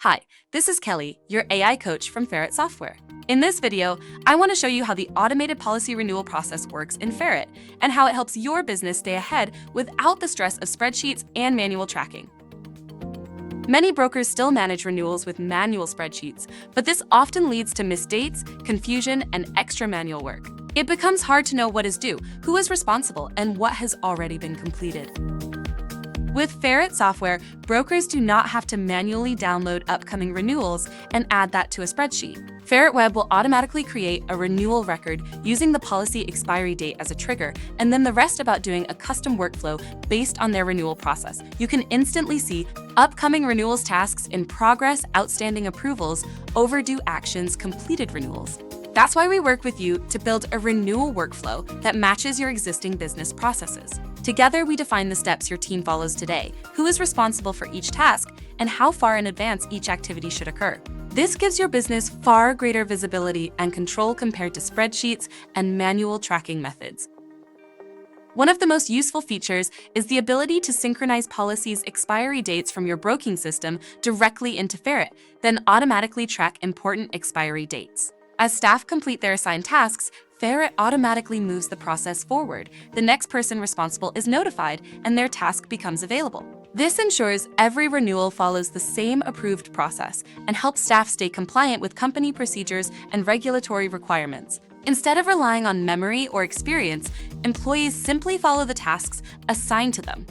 Hi, this is Kelly, your AI coach from Ferret Software. In this video, I want to show you how the automated policy renewal process works in Ferret and how it helps your business stay ahead without the stress of spreadsheets and manual tracking. Many brokers still manage renewals with manual spreadsheets, but this often leads to missed dates, confusion, and extra manual work. It becomes hard to know what is due, who is responsible, and what has already been completed. With Ferret software, brokers do not have to manually download upcoming renewals and add that to a spreadsheet. Ferret Web will automatically create a renewal record using the policy expiry date as a trigger, and then the rest about doing a custom workflow based on their renewal process. You can instantly see upcoming renewals tasks in progress, outstanding approvals, overdue actions, completed renewals. That's why we work with you to build a renewal workflow that matches your existing business processes. Together, we define the steps your team follows today, who is responsible for each task, and how far in advance each activity should occur. This gives your business far greater visibility and control compared to spreadsheets and manual tracking methods. One of the most useful features is the ability to synchronize policies' expiry dates from your broking system directly into Ferret, then automatically track important expiry dates. As staff complete their assigned tasks, Ferret automatically moves the process forward. The next person responsible is notified, and their task becomes available. This ensures every renewal follows the same approved process and helps staff stay compliant with company procedures and regulatory requirements. Instead of relying on memory or experience, employees simply follow the tasks assigned to them.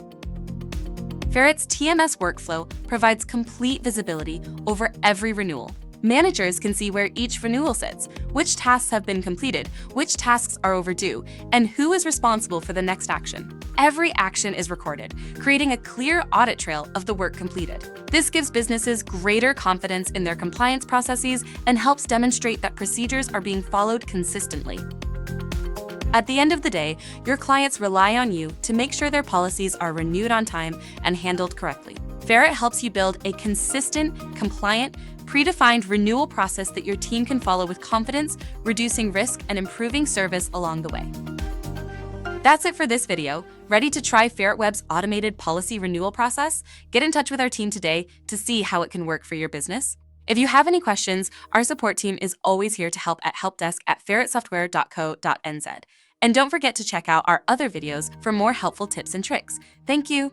Ferret's TMS workflow provides complete visibility over every renewal. Managers can see where each renewal sits, which tasks have been completed, which tasks are overdue, and who is responsible for the next action. Every action is recorded, creating a clear audit trail of the work completed. This gives businesses greater confidence in their compliance processes and helps demonstrate that procedures are being followed consistently. At the end of the day, your clients rely on you to make sure their policies are renewed on time and handled correctly. Ferret helps you build a consistent, compliant, predefined renewal process that your team can follow with confidence, reducing risk and improving service along the way. That's it for this video. Ready to try Ferret Web's automated policy renewal process? Get in touch with our team today to see how it can work for your business. If you have any questions, our support team is always here to help at helpdesk@ferretsoftware.co.nz. And don't forget to check out our other videos for more helpful tips and tricks. Thank you.